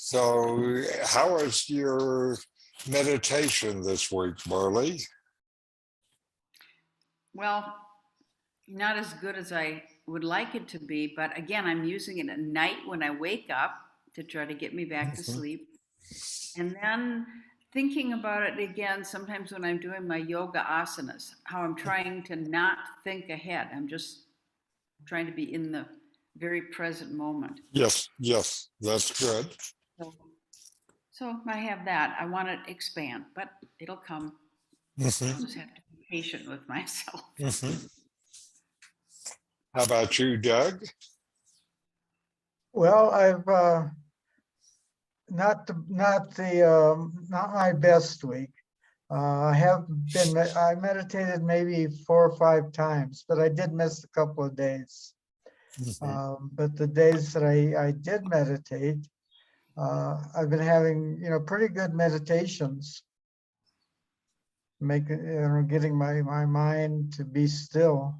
So, how was your meditation this week, Marley? Well, not as good as I would like it to be, but again, I'm using it at night when I wake up to try to get me back to Mhm. sleep. And then thinking about it again, sometimes when I'm doing my yoga asanas, how I'm trying to not think ahead. I'm just trying to be in the very present moment. Yes, yes, that's good. So, so I have that. I want to expand, but it'll come. Mhm, I'll just have to be patient with myself. mhm. How about you, Doug? Well, I've not my best week. I meditated maybe 4 or 5 times, but I did miss a couple of days. Mhm. But the days that I did meditate, I've been having, pretty good meditations, getting my mind to be still.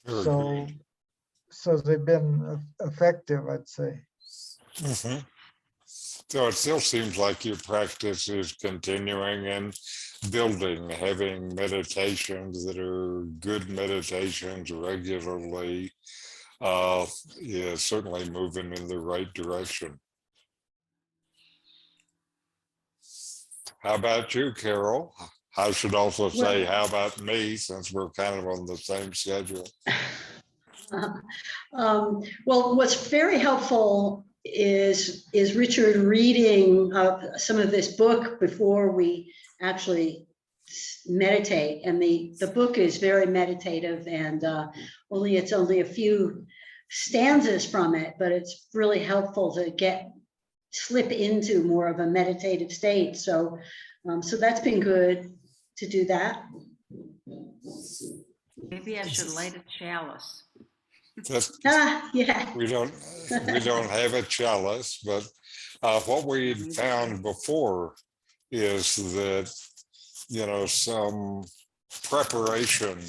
Very So, good. so they've been effective, I'd say. Mhm. So it still seems like your practice is continuing and building, having meditations that are good meditations regularly. Uh, yeah, certainly moving in the right direction. How about you, Carol? I should also say, Well, how about me, since we're kind of on the same schedule? well, what's very helpful is Richard reading some of this book before we actually meditate, and the book is very meditative, and it's only a few stanzas from it, but it's really helpful to slip into more of a meditative state. So that's been good to do that. Maybe I should light a chalice. That's, Yeah. we don't have a chalice, but what we had found before is that some preparation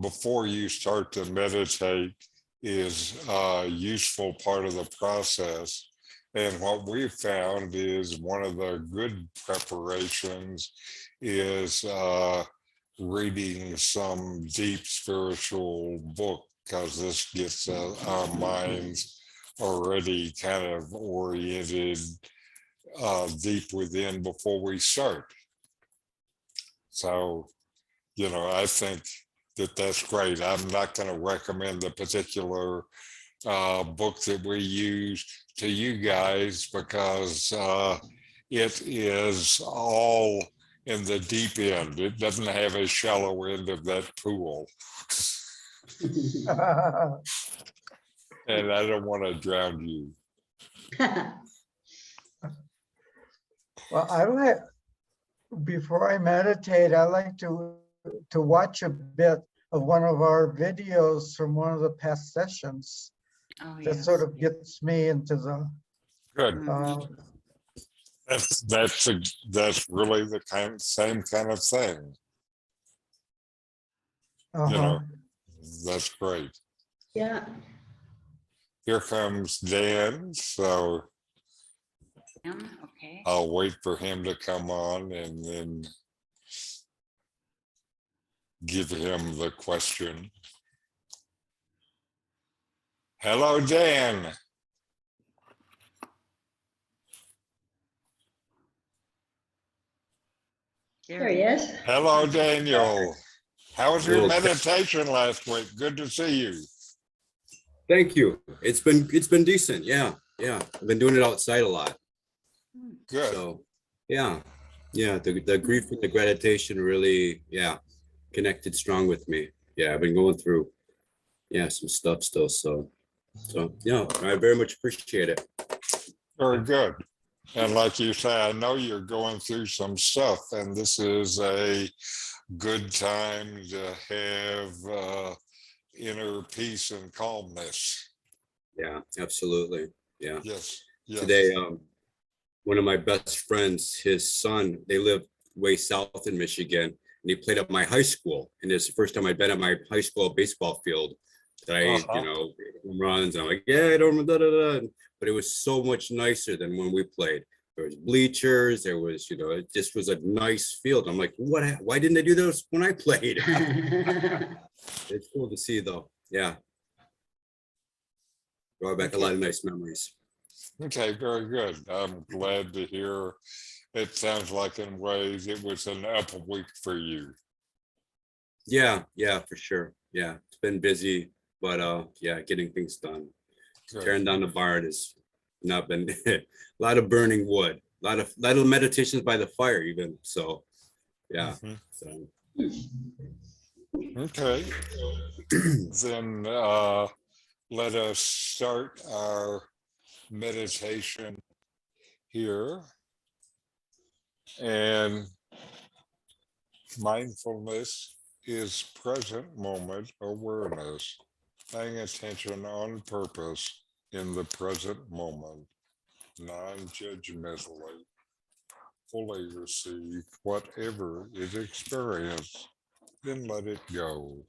before you start to meditate is a useful part of the process. And what we found is one of the good preparations is reading some deep spiritual book, because this gets our minds already kind of oriented deep within before we start. So, I think that that's great. I'm not going to recommend the particular book that we use to you guys, because it is all in the deep end. It doesn't have a shallow end of that pool. And I don't want to drown you. Well, before I meditate, I like to watch a bit of one of our videos from one of the past sessions. Oh, That yes. sort of gets me into the. Good. That's really the same kind of thing. Uh-huh. That's great. Yeah. Here comes Dan, so Okay. I'll wait for him to come on and then give him the question. Hello, Dan. There he is. Hello, Daniel. How was your Hello. meditation last week? Good to see you. Thank you. It's been decent. Yeah. I've been doing it outside a lot. Good. So yeah. The grief and the gratification really, connected strong with me. Yeah, I've been going through some stuff still. So yeah, I very much appreciate it. Very good. And like you say, I know you're going through some stuff, and this is a good time to have inner peace and calmness. Yeah, absolutely. Yeah. Yes. Today, one of my best friends, his son, they live way south in Michigan, and he played at my high school. And it's the first time I'd been at my high school baseball field. that I, Uh-huh. home runs. I'm like, yeah, I don't, da, da, da. But it was so much nicer than when we played. There was bleachers. There was, it just was a nice field. I'm like, why didn't they do those when I played? It's cool to see though. Yeah. Brought back a lot of nice memories. Okay, very good. I'm glad to hear. It sounds like in ways it was an up week for you. Yeah, yeah, for sure. Yeah. It's been busy, but yeah, getting things done. Good. Tearing down the barn has not been a lot of burning wood, a lot of meditations by the fire, even. So yeah. Mhm. So Okay, then let us start our meditation here. And mindfulness is present moment awareness, paying attention on purpose in the present moment, non-judgmentally, fully receive whatever is experienced, then let it go.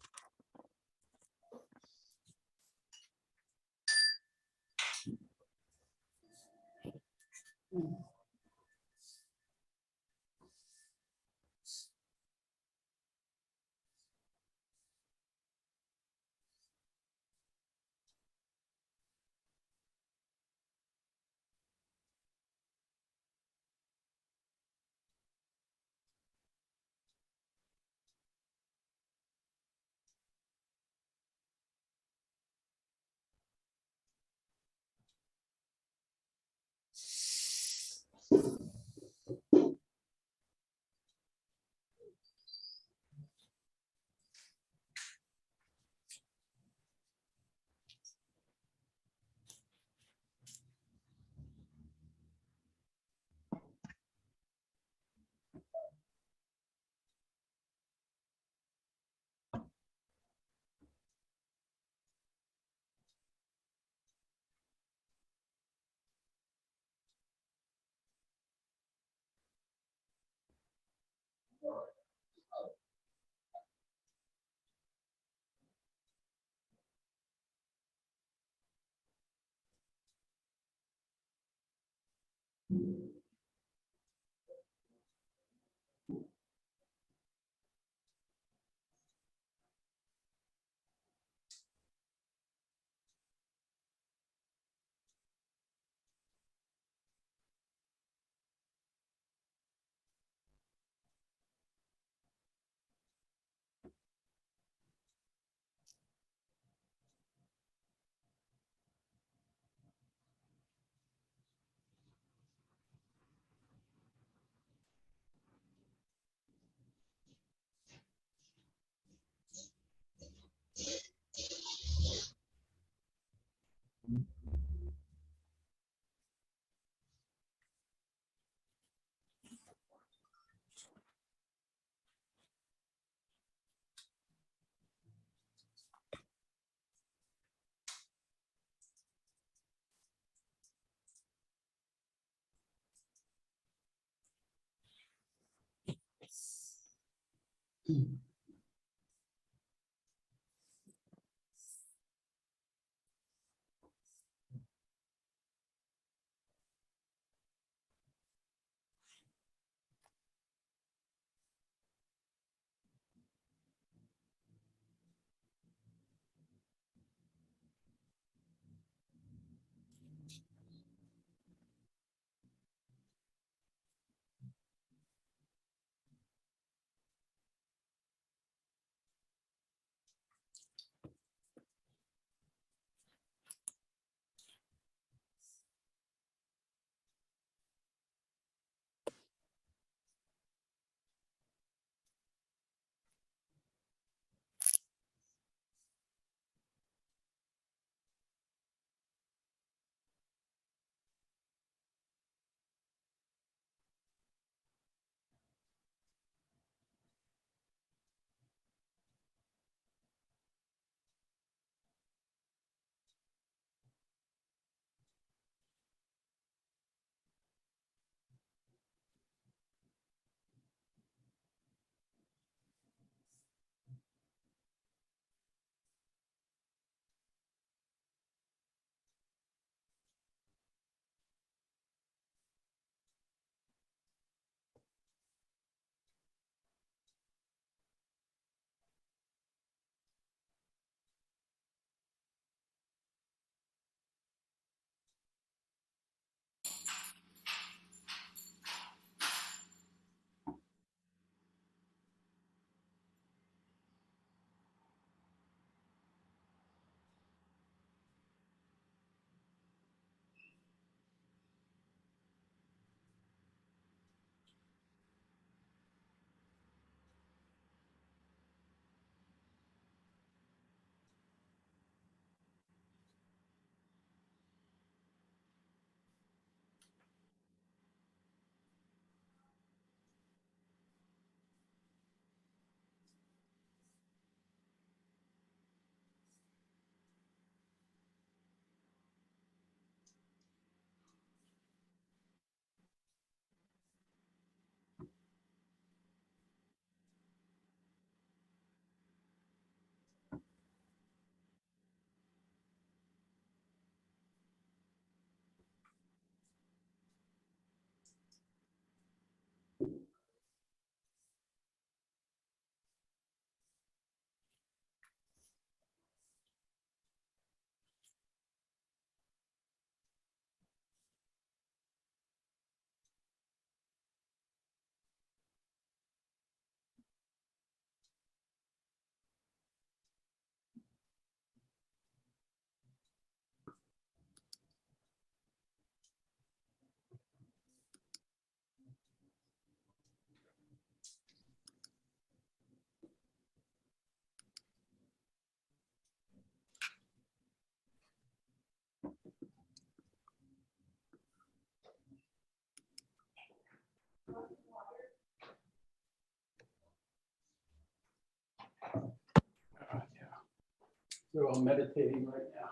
They're all meditating right now.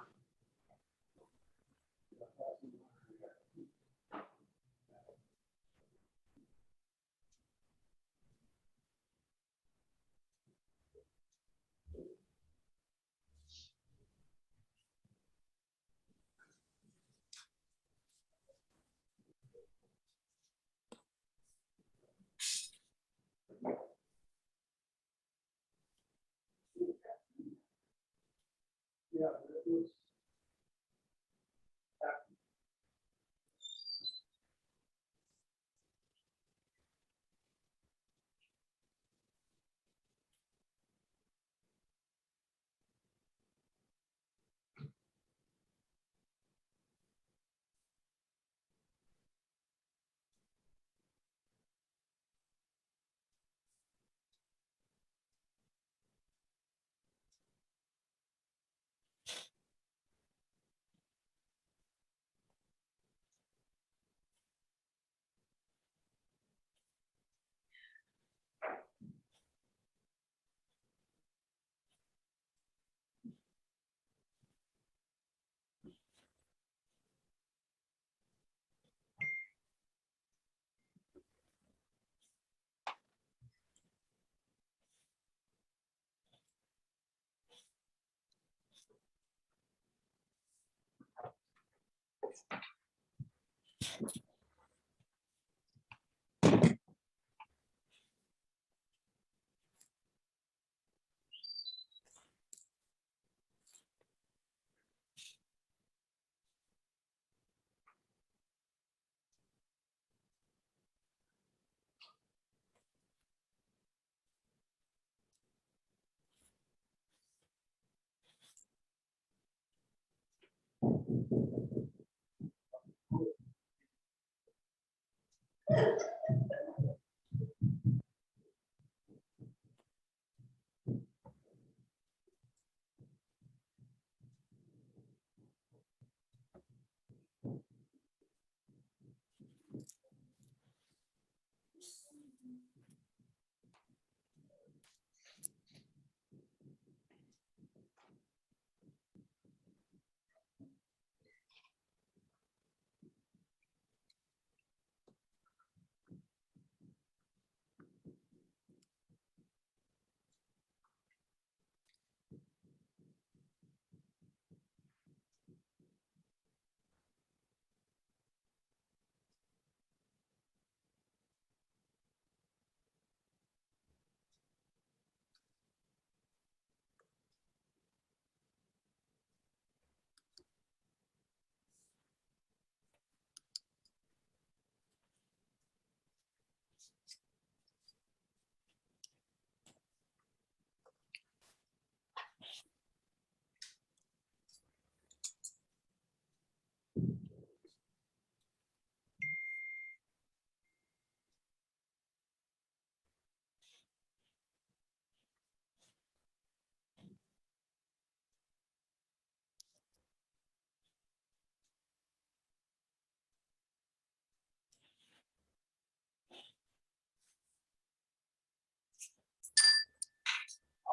Yeah, it was.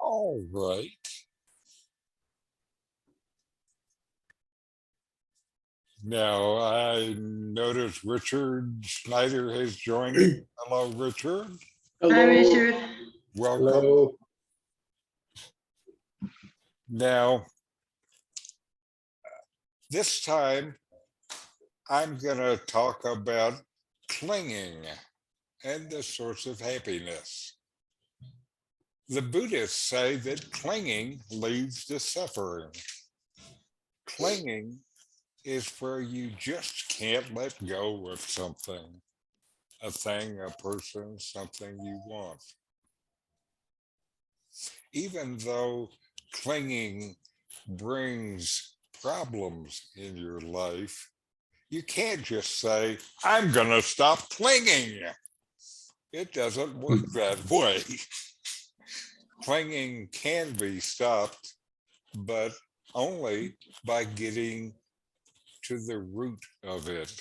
All right. Now, I noticed Richard Schneider has joined us. Hello, Richard. Hi, Richard. Welcome. Hello. Now, this time I'm going to talk about clinging and the source of happiness. The Buddhists say that clinging leads to suffering. Clinging is where you just can't let go of something, a thing, a person, something you want. Even though clinging brings problems in your life, you can't just say, I'm going to stop clinging. It doesn't work that way. Clinging can be stopped, but only by getting to the root of it.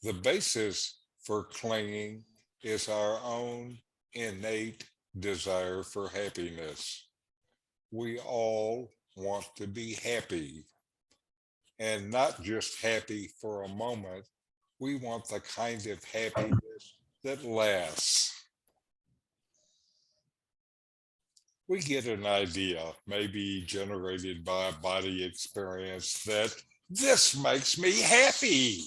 The basis for clinging is our own innate desire for happiness. we all want to be happy, and not just happy for a moment. We want the kind of happiness that lasts. We get an idea, maybe generated by a body experience, that this makes me happy.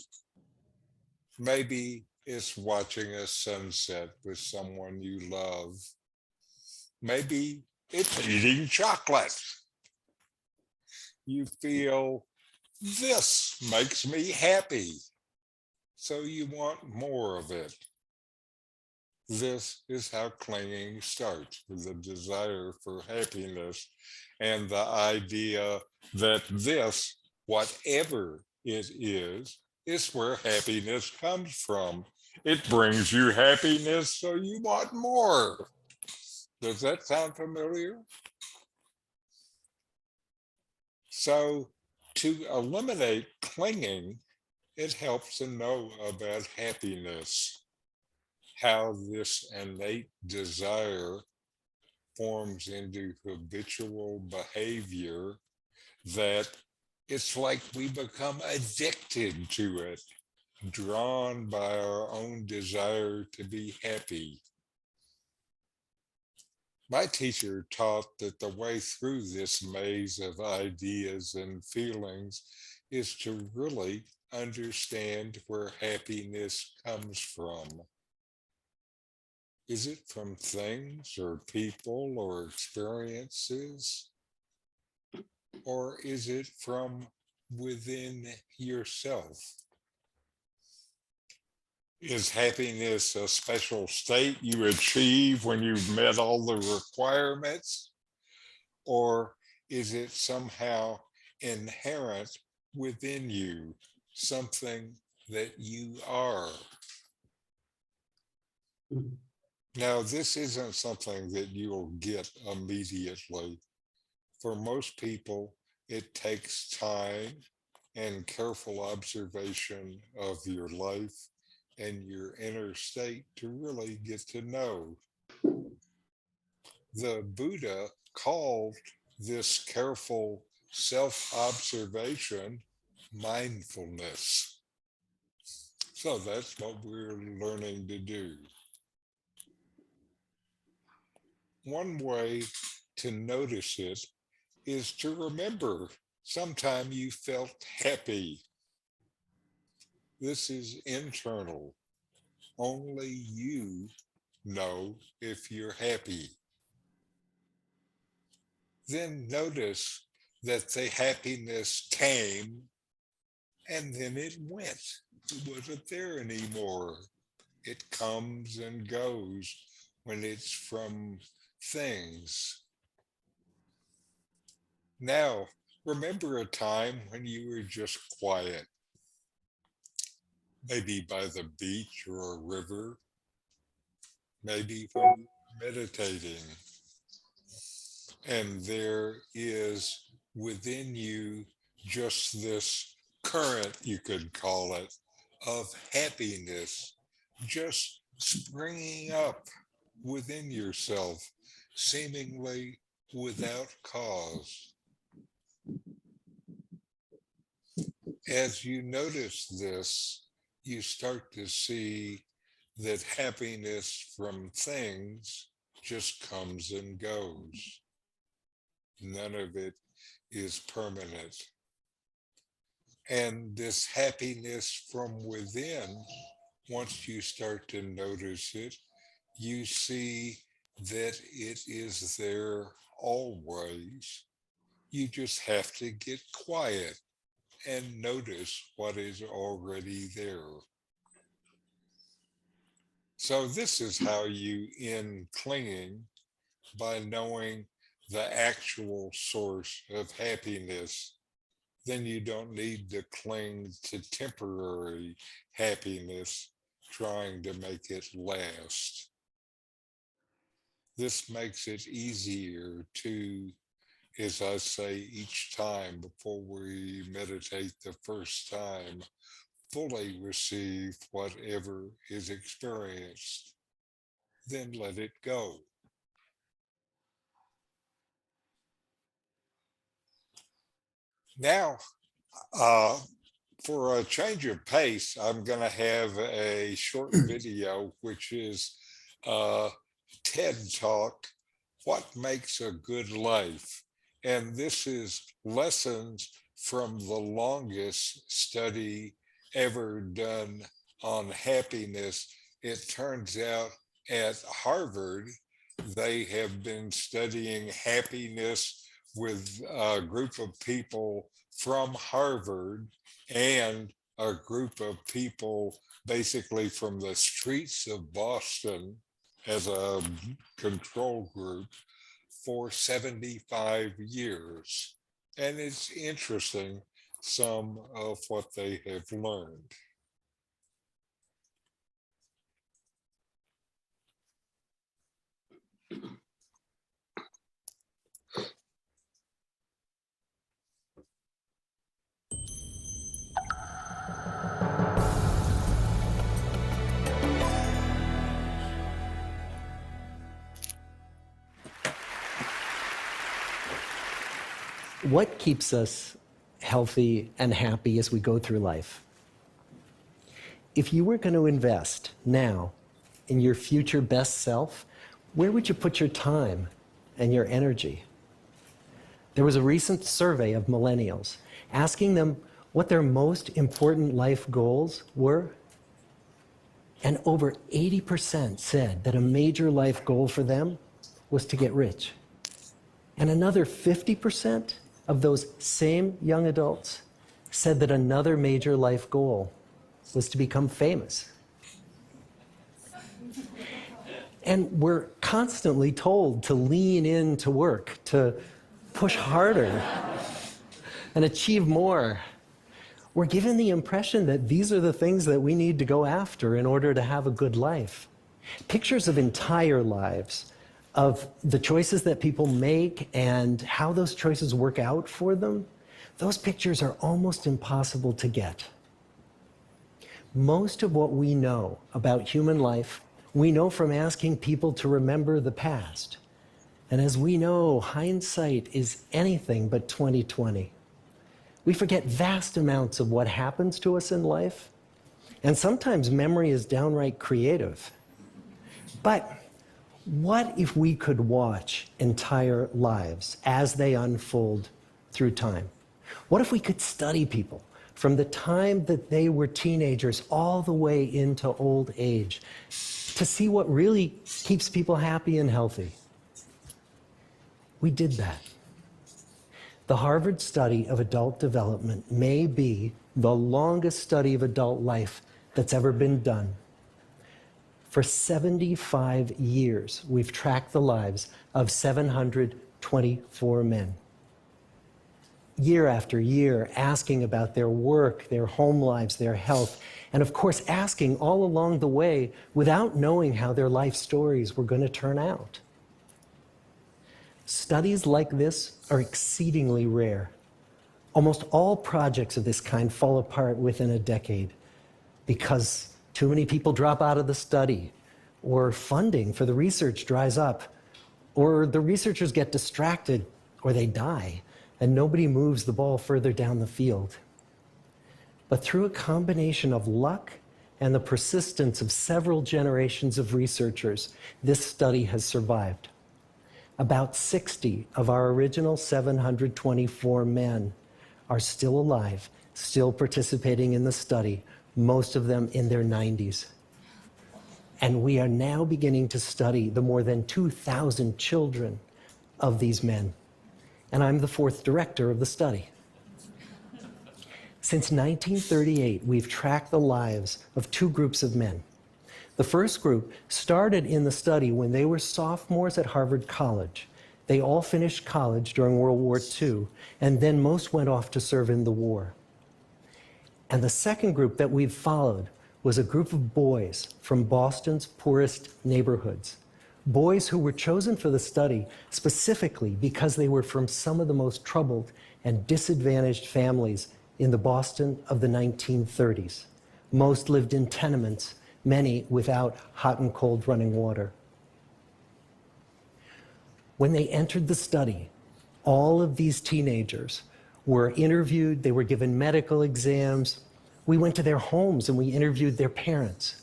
Maybe it's watching a sunset with someone you love. Maybe it's eating chocolate. You feel this makes me happy, so you want more of it. This is how clinging starts, with a desire for happiness and the idea that this, whatever it is where happiness comes from. It brings you happiness, so you want more. Does that sound familiar? So, to eliminate clinging, it helps to know about happiness, how this innate desire forms into habitual behavior, that it's like we become addicted to it, drawn by our own desire to be happy. My teacher taught that the way through this maze of ideas and feelings is to really understand where happiness comes from. Is it from things or people or experiences? Or is it from within yourself? Is happiness a special state you achieve when you've met all the requirements? Or is it somehow inherent within you, something that you are? Now, this isn't something that you'll get immediately. For most people, it takes time and careful observation of your life and your inner state to really get to know. The Buddha called this careful self-observation mindfulness. So that's what we're learning to do. One way to notice it is to remember sometime you felt happy. This is internal. Only you know if you're happy. Then notice that the happiness came and then it went. It wasn't there anymore. It comes and goes when it's from things. Now, remember a time when you were just quiet, maybe by the beach or a river, maybe when you were meditating. And there is within you just this current, you could call it, of happiness just springing up within yourself, seemingly without cause. As you notice this, you start to see that happiness from things just comes and goes. None of it is permanent. And this happiness from within, once you start to notice it, you see that it is there always. You just have to get quiet and notice what is already there. So this is how you end clinging, by knowing the actual source of happiness. Then you don't need to cling to temporary happiness, trying to make it last. This makes it easier to, as I say each time before we meditate the first time, fully receive whatever is experienced. Then let it go. Now, for a change of pace, I'm going to have a short video, which is TED Talk, What Makes a Good Life? And this is lessons from the longest study ever done on happiness. It turns out at Harvard, they have been studying happiness with a group of people from Harvard and a group of people basically from the streets of Boston as a control group for 75 years. And it's interesting some of what they have learned. What keeps us healthy and happy as we go through life? If you were going to invest now in your future best self, where would you put your time and your energy? There was a recent survey of millennials asking them what their most important life goals were. And over 80% said that a major life goal for them was to get rich. And another 50% of those same young adults said that another major life goal was to become famous. And we're constantly told to lean into work, to push harder and achieve more. We're given the impression that these are the things that we need to go after in order to have a good life. Pictures of entire lives, of the choices that people make and how those choices work out for them, those pictures are almost impossible to get. Most of what we know about human life, we know from asking people to remember the past. And as we know, hindsight is anything but 20/20. We forget vast amounts of what happens to us in life, and sometimes memory is downright creative. But what if we could watch entire lives as they unfold through time? What if we could study people from the time that they were teenagers all the way into old age to see what really keeps people happy and healthy? We did that. The Harvard study of adult development may be the longest study of adult life that's ever been done. For 75 years, we've tracked the lives of 724 men. Year after year, asking about their work, their home lives, their health, and of course, asking all along the way without knowing how their life stories were going to turn out. Studies like this are exceedingly rare. Almost all projects of this kind fall apart within a decade because too many people drop out of the study, or funding for the research dries up, or the researchers get distracted, or they die, and nobody moves the ball further down the field. But through a combination of luck and the persistence of several generations of researchers, this study has survived. About 60 of our original 724 men are still alive, still participating in the study, most of them in their 90s. And we are now beginning to study the more than 2,000 children of these men. And I'm the fourth director of the study. Since 1938, we've tracked the lives of two groups of men. The first group started in the study when they were sophomores at Harvard College. They all finished college during World War II, and then most went off to serve in the war. And the second group that we've followed was a group of boys from Boston's poorest neighborhoods. Boys who were chosen for the study specifically because they were from some of the most troubled and disadvantaged families in the Boston of the 1930s. Most lived in tenements, many without hot and cold running water. When they entered the study, all of these teenagers were interviewed, they were given medical exams. We went to their homes and we interviewed their parents.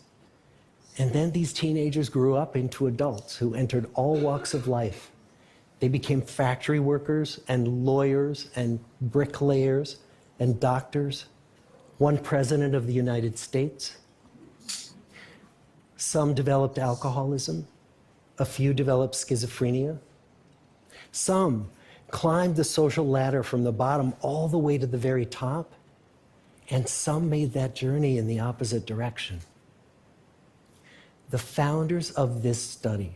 And then these teenagers grew up into adults who entered all walks of life. They became factory workers and lawyers and bricklayers and doctors. One president of the United States. Some developed alcoholism. A few developed schizophrenia. Some climbed the social ladder from the bottom all the way to the very top. And some made that journey in the opposite direction. The founders of this study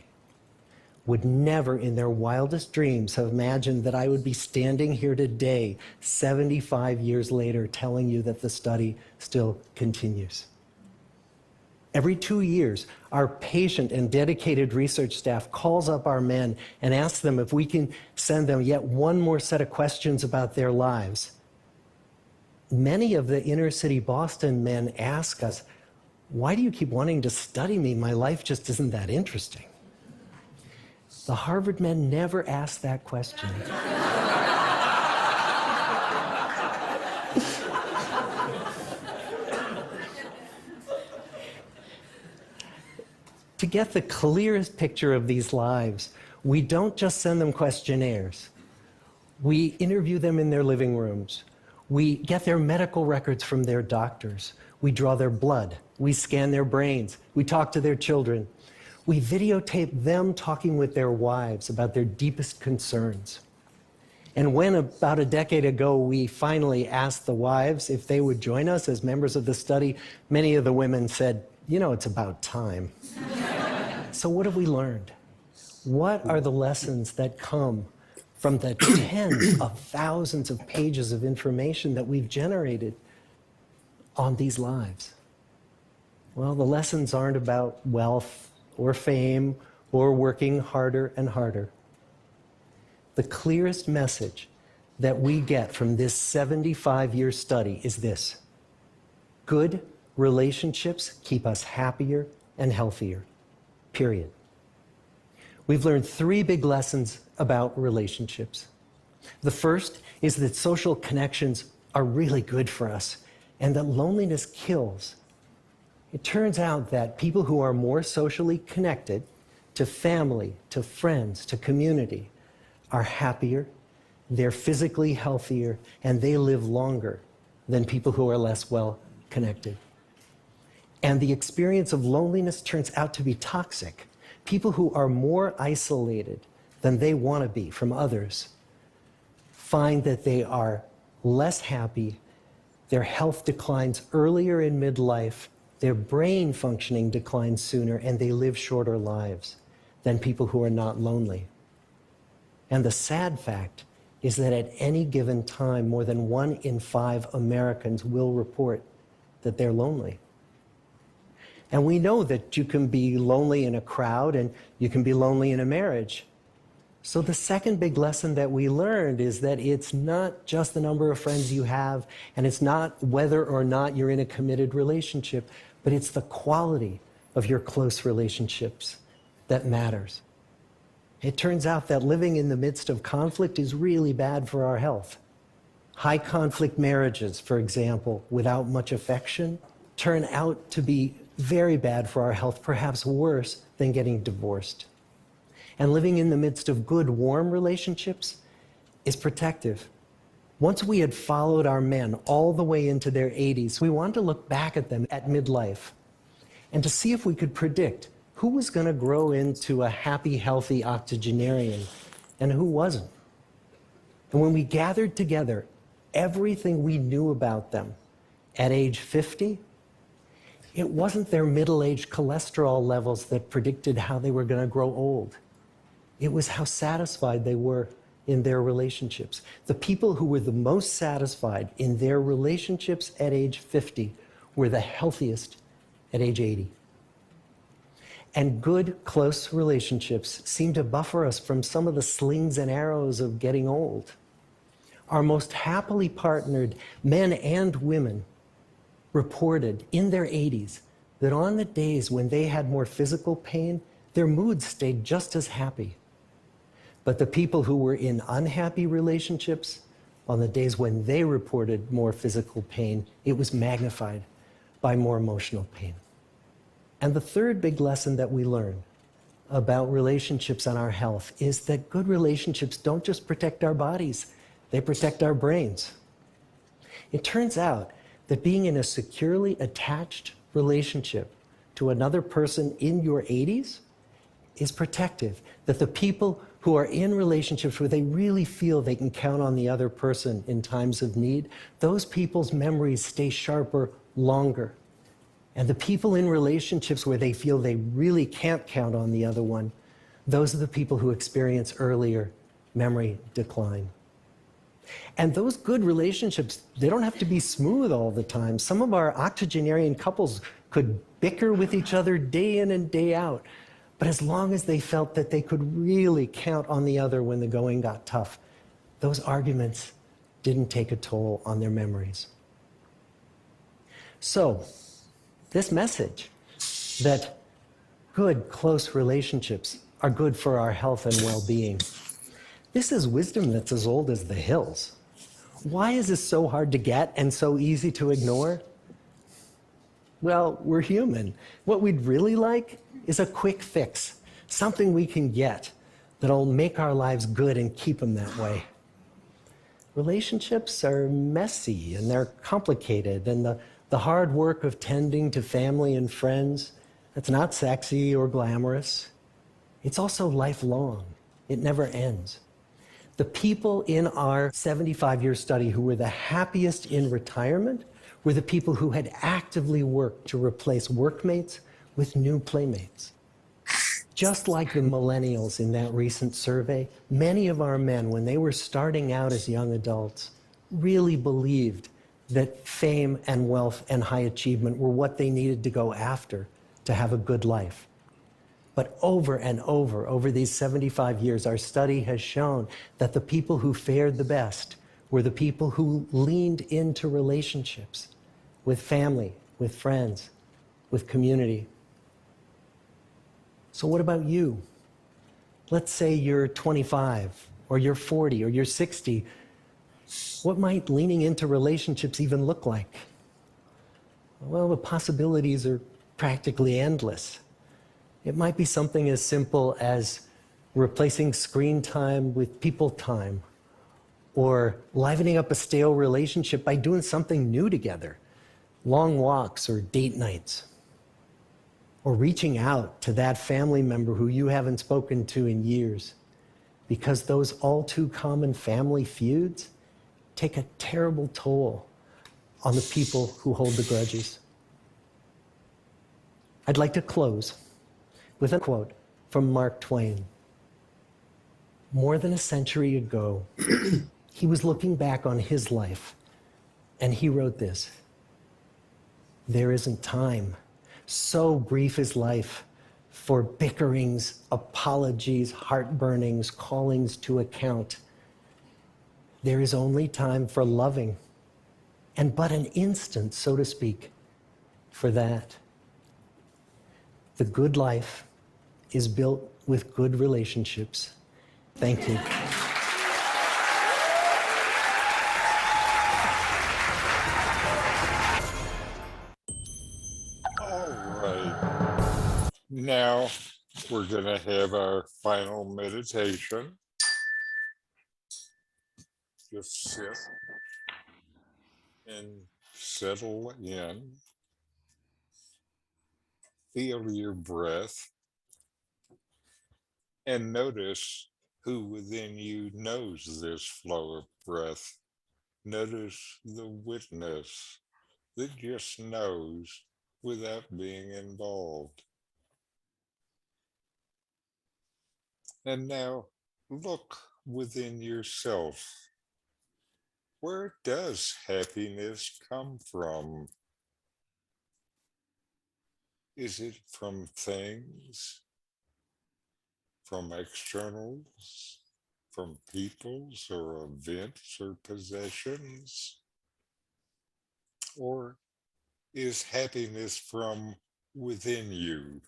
would never in their wildest dreams have imagined that I would be standing here today, 75 years later, telling you that the study still continues. Every 2 years, our patient and dedicated research staff calls up our men and asks them if we can send them yet one more set of questions about their lives. Many of the inner city Boston men ask us, why do you keep wanting to study me? My life just isn't that interesting. The Harvard men never asked that question. To get the clearest picture of these lives, we don't just send them questionnaires. We interview them in their living rooms. We get their medical records from their doctors. We draw their blood. We scan their brains. We talk to their children. We videotape them talking with their wives about their deepest concerns. And when about a decade ago we finally asked the wives if they would join us as members of the study, many of the women said, you know, it's about time. So what have we learned? What are the lessons that come from the tens of thousands of pages of information that we've generated on these lives? Well, the lessons aren't about wealth or fame or working harder and harder. The clearest message that we get from this 75-year study is this: good relationships keep us happier and healthier, period. We've learned 3 big lessons about relationships. The first is that social connections are really good for us and that loneliness kills. It turns out that people who are more socially connected to family, to friends, to community are happier, they're physically healthier, and they live longer than people who are less well connected. And the experience of loneliness turns out to be toxic. People who are more isolated than they want to be from others find that they are less happy, their health declines earlier in midlife, their brain functioning declines sooner, and they live shorter lives than people who are not lonely. And the sad fact is that at any given time, more than 1 in 5 Americans will report that they're lonely. And we know that you can be lonely in a crowd and you can be lonely in a marriage. So the second big lesson that we learned is that it's not just the number of friends you have, and it's not whether or not you're in a committed relationship, but it's the quality of your close relationships that matters. It turns out that living in the midst of conflict is really bad for our health. High conflict marriages, for example, without much affection, turn out to be very bad for our health, perhaps worse than getting divorced. And living in the midst of good, warm relationships is protective. Once we had followed our men all the way into their 80s, we wanted to look back at them at midlife and to see if we could predict who was going to grow into a happy, healthy octogenarian and who wasn't. And when we gathered together everything we knew about them at age 50, it wasn't their middle-aged cholesterol levels that predicted how they were going to grow old. It was how satisfied they were in their relationships. The people who were the most satisfied in their relationships at age 50 were the healthiest at age 80. And good, close relationships seem to buffer us from some of the slings and arrows of getting old. Our most happily partnered men and women reported in their 80s that on the days when they had more physical pain, their moods stayed just as happy. But the people who were in unhappy relationships On the days when they reported more physical pain, it was magnified by more emotional pain. And the third big lesson that we learn about relationships and our health is that good relationships don't just protect our bodies, they protect our brains. It turns out that being in a securely attached relationship to another person in your 80s is protective. That the people who are in relationships where they really feel they can count on the other person in times of need, those people's memories stay sharper longer. And the people in relationships where they feel they really can't count on the other one, those are the people who experience earlier memory decline. And those good relationships, they don't have to be smooth all the time. Some of our octogenarian couples could bicker with each other day in and day out. But as long as they felt that they could really count on the other when the going got tough, those arguments didn't take a toll on their memories. So, this message that good, close relationships are good for our health and well-being, this is wisdom that's as old as the hills. Why is this so hard to get and so easy to ignore? Well, we're human. What we'd really like is a quick fix, something we can get that'll make our lives good and keep them that way. Relationships are messy and they're complicated, and the hard work of tending to family and friends, that's not sexy or glamorous. It's also lifelong. It never ends. The people in our 75-year study who were the happiest in retirement were the people who had actively worked to replace workmates with new playmates. Just like the millennials in that recent survey, many of our men, when they were starting out as young adults, really believed that fame and wealth and high achievement were what they needed to go after to have a good life. But over and over these 75 years, our study has shown that the people who fared the best were the people who leaned into relationships with family, with friends, with community. So what about you? Let's say you're 25, or you're 40, or you're 60. What might leaning into relationships even look like? Well, the possibilities are practically endless. It might be something as simple as replacing screen time with people time, or livening up a stale relationship by doing something new together, long walks or date nights, or reaching out to that family member who you haven't spoken to in years, because those all too common family feuds take a terrible toll on the people who hold the grudges. I'd like to close with a quote from Mark Twain. More than a century ago, he was looking back on his life, and he wrote this: "There isn't time. So brief is life for bickerings, apologies, heartburnings, callings to account. There is only time for loving, and but an instant, so to speak, for that. The good life is built with good relationships." Thank you. All right. Now we're going to have our final meditation. Just sit and settle in. Feel your breath and notice who within you knows this flow of breath. Notice the witness that just knows without being involved. And now look within yourself. Where does happiness come from? Is it from things, from externals, from peoples or events or possessions? Or is happiness from within you?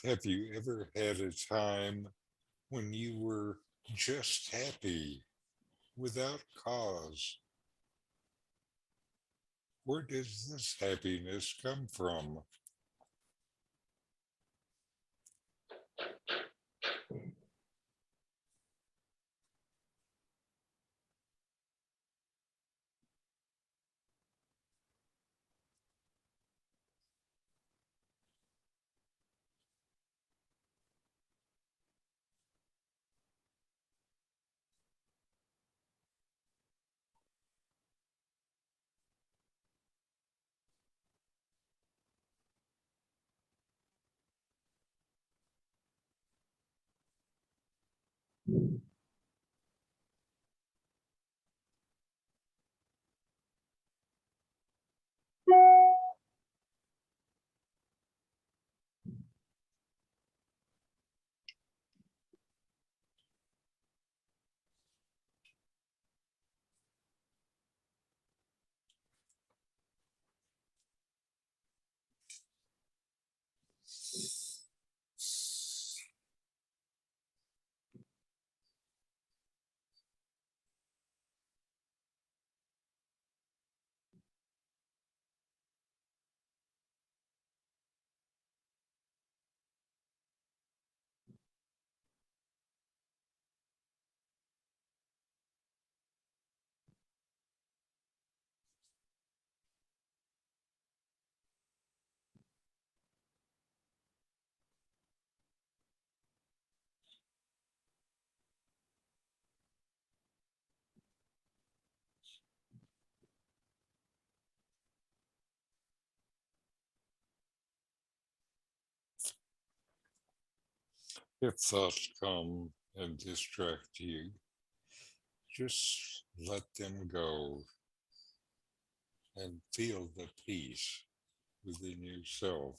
Have you ever had a time when you were just happy without cause? Where does this happiness come from? If thoughts come and distract you, just let them go and feel the peace within yourself.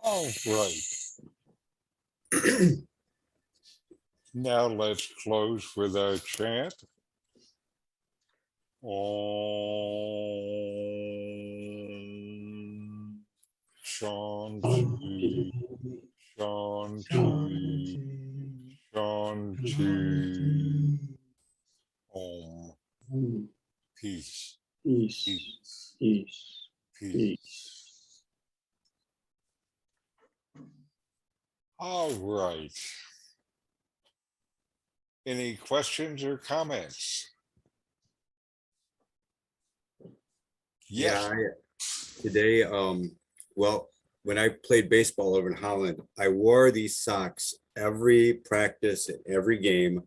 All right. Now let's close with our chant. Om Shanti, Shanti, Shanti. Om. Peace, Peace, peace, peace, peace. peace. All right. Any questions or comments? Yes. Yeah, today, well, when I played baseball over in Holland, I wore these socks every practice and every game.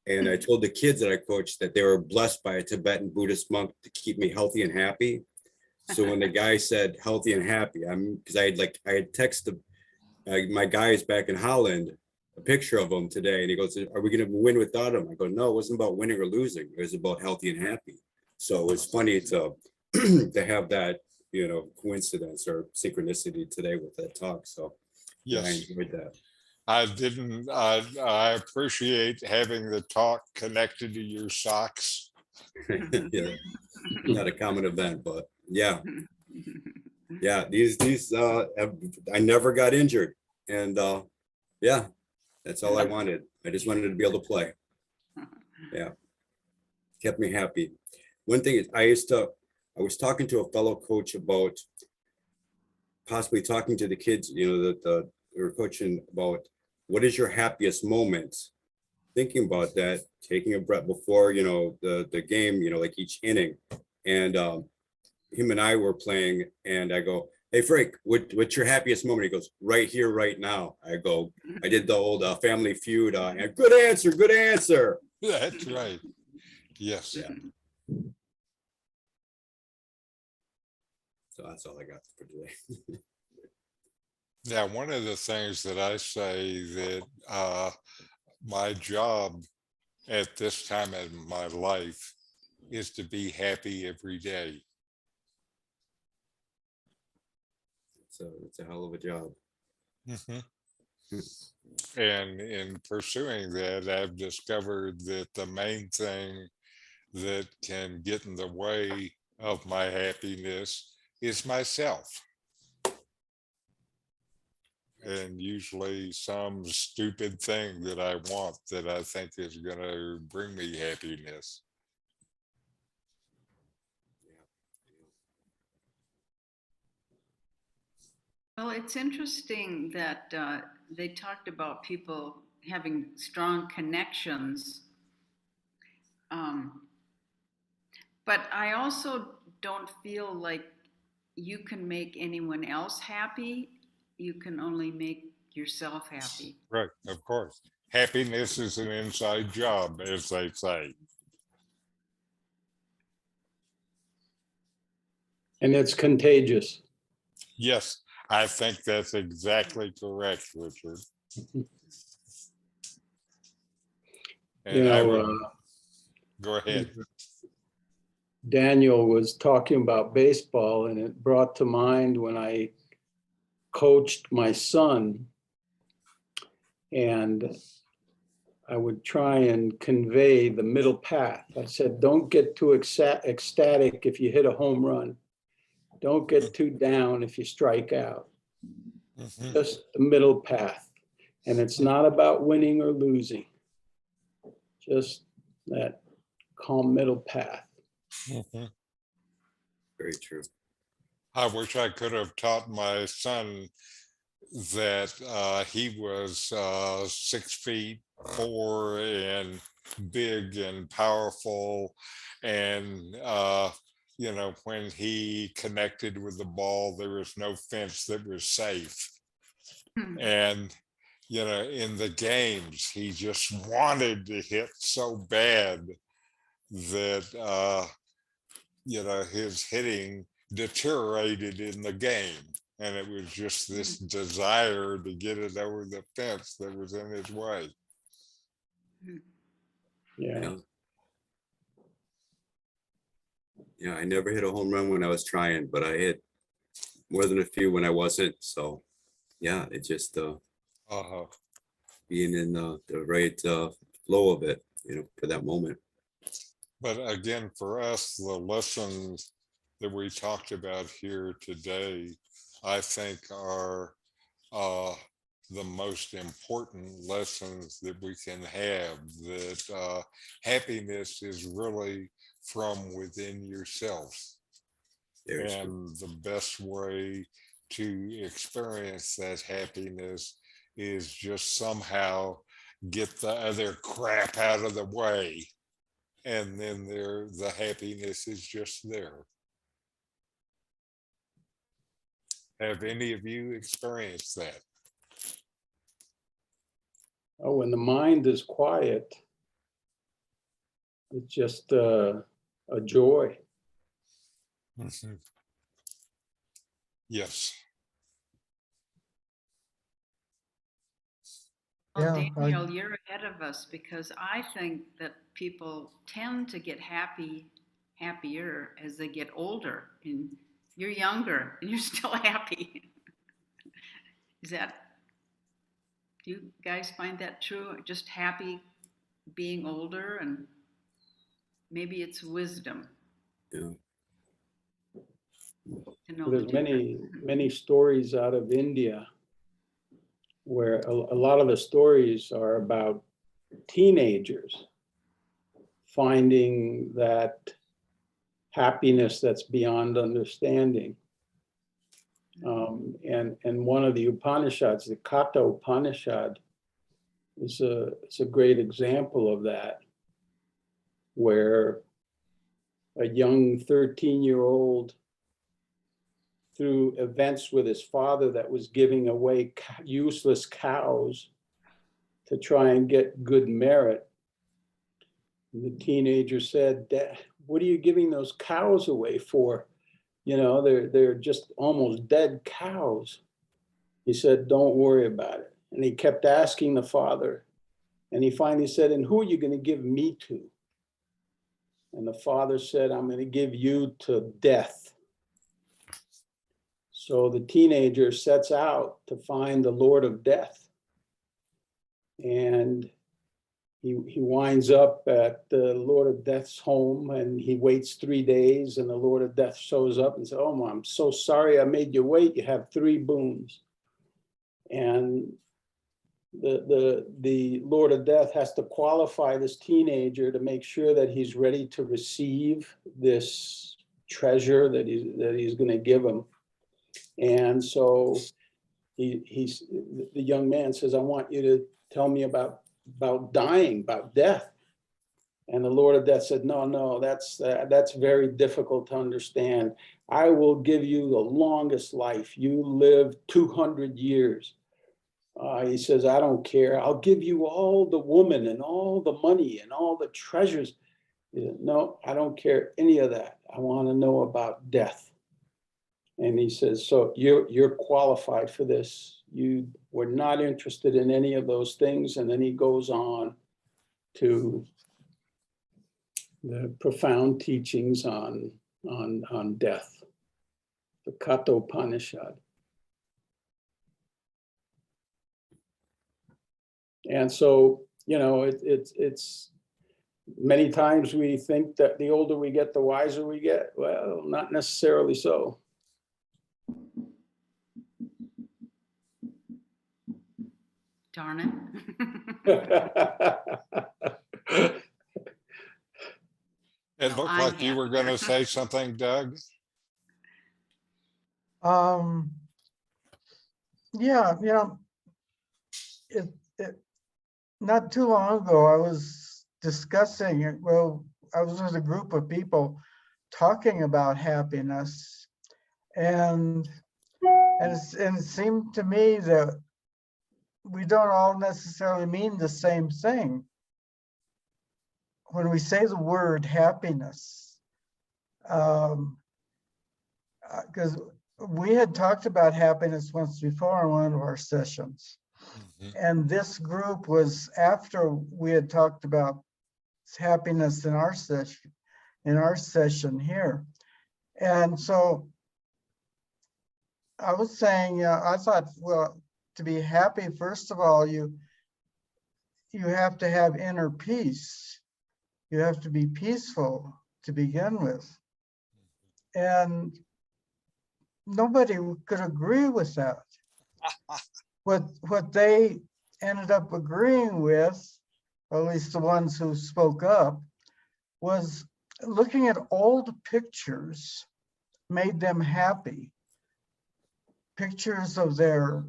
And I told the kids that I coached that they were blessed by a Tibetan Buddhist monk to keep me healthy and happy. So when the guy said healthy and happy, because I had texted my guys back in Holland a picture of him today, and he goes, "Are we going to win without him?" I go, "No, it wasn't about winning or losing. It was about healthy and happy." So it was funny to to have that, coincidence or synchronicity today with that talk. So yeah, I Yes. enjoyed that. I appreciate having the talk connected to your socks. Yeah, not a common event, but yeah, these I never got injured, and yeah, that's all I wanted. I just wanted to be able to play. Yeah, kept me happy. One thing is, I was talking to a fellow coach about possibly talking to the kids, that we were coaching about what is your happiest moment. Thinking about that, taking a breath before, the game, like each inning. And him and I were playing, and I go, "Hey, Frank, what's your happiest moment?" He goes, "Right here, right now." I go, I did the old Family Feud. And good answer, good answer. That's right. Yes. Yeah. So that's all I got for today. Now, one of the things that I say that my job at this time in my life is to be happy every day. So it's a hell of a job. Mhm. And in pursuing that, I've discovered that the main thing that can get in the way of my happiness is myself. And usually some stupid thing that I want that I think is going to bring me happiness. Well, it's interesting that they talked about people having strong connections. Um, but I also don't feel like you can make anyone else happy. You can only make yourself happy. Right, of course. Happiness is an inside job, as they say. And it's contagious. Yes, I think that's exactly correct, Richard. And I would go ahead. Daniel was talking about baseball, and it brought to mind when I coached my son, and I would try and convey the middle path. I said, don't get too ecstatic if you hit a home run. Don't get too down if you strike out. Mhm. Just the middle path. And it's not about winning or losing. Just that calm middle path. Mhm. Very true. I wish I could have taught my son that he was 6'4" and big and powerful, and when he connected with the ball, there was no fence that was safe. And in the games, he just wanted to hit so bad that his hitting deteriorated in the game. And it was just this desire to get it over the fence that was in his way. Yeah. Yeah, I never hit a home run when I was trying, but I hit more than a few when I wasn't. So yeah, it just Uh, being in the right flow of it, for that moment. but again, for us, the lessons that we talked about here today, I think are the most important lessons that we can have, that happiness is really from within yourself. There's And the best way to experience that happiness is just somehow get the other crap out of the way. And then the happiness is just there. Have any of you experienced that? Oh, when the mind is quiet, it's just a joy. Mhm. Yes. Well, Yeah, Daniel, you're ahead of us because I think that people tend to get happier as they get older. And you're younger and you're still happy. Is that, do you guys find that true? Just happy being older, and maybe it's wisdom Yeah. to know the There's difference. many stories out of India where a lot of the stories are about teenagers finding that happiness that's beyond understanding. And one of the Upanishads, the Katha Upanishad, is it's a great example of that, where a young 13-year-old, through events with his father that was giving away useless cows to try and get good merit, the teenager said, "Dad, what are you giving those cows away for? They're just almost dead cows." He said, "Don't worry about it." And he kept asking the father. And he finally said, "And who are you going to give me to?" And the father said, "I'm going to give you to death." So the teenager sets out to find the Lord of Death. And he winds up at the Lord of Death's home, and he waits 3 days, and the Lord of Death shows up and says, "Oh, I'm so sorry I made you wait. You have 3 boons." And the Lord of Death has to qualify this teenager to make sure that he's ready to receive this treasure that he's going to give him. And so the young man says, "I want you to tell me about dying, about death." And the Lord of Death said, "No, that's very difficult to understand. I will give you the longest life. You live 200 years. He says, "I don't care. I'll give you all the woman and all the money and all the treasures." He said, "No, I don't care any of that. I want to know about death." And he says, "So you're qualified for this. You were not interested in any of those things." And then he goes on to the profound teachings on death, the Katha Upanishad. And so, it's many times we think that the older we get, the wiser we get. Well, not necessarily so. Darn it. It Well, looked I'm like you were going to happier. say something, Doug. yeah, it not too long ago, I was discussing it. Well, I was with a group of people talking about happiness, and it seemed to me that we don't all necessarily mean the same thing when we say the word happiness. Because we had talked about happiness once before in one of our sessions. Mhm. And this group was after we had talked about happiness in our session here. And so I was saying, I thought, well, to be happy, first of all, you have to have inner peace. You have to be peaceful to begin with. And nobody could agree with that. What they ended up agreeing with, or at least the ones who spoke up, was looking at old pictures made them happy. Pictures of their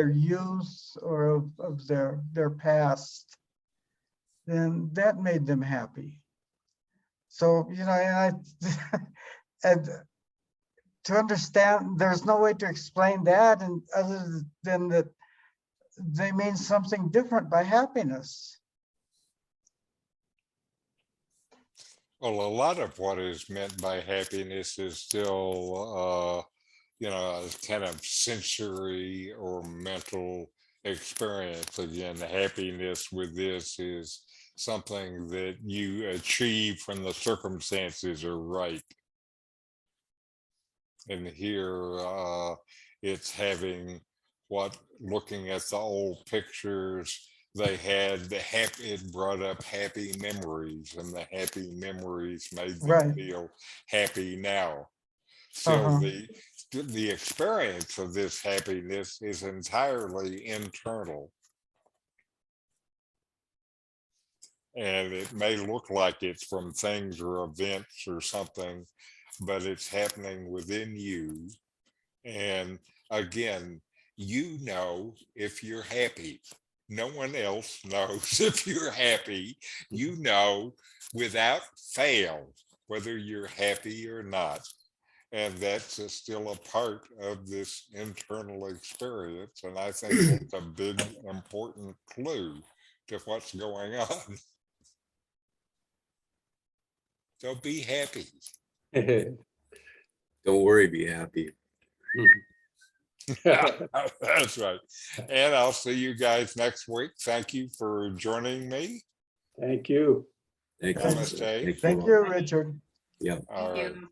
youth or of their past, then that made them happy. So, you know, and and to understand, there's no way to explain that, and other than that they mean something different by happiness. Well, a lot of what is meant by happiness is still, you know, a kind of sensory or mental experience. Again, the happiness with this is something that you achieve when the circumstances are right. And here it's having what, looking at the old pictures, they had the happy, it brought up happy memories, and the happy memories made them Right. feel happy now. So Uh-huh. the experience of this happiness is entirely internal. And it may look like it's from things or events or something, but it's happening within you. And again, you know if you're happy. No one else knows if you're happy. You know without fail whether you're happy or not. And that's still a part of this internal experience. And I think that's a big, important clue to what's going on. So be happy. Don't worry, be happy. That's right. And I'll see you guys next week. Thank you for joining me. Thank you. Thank you. Namaste. Thank Thank all. you, Richard. Yeah. All Thank right. you.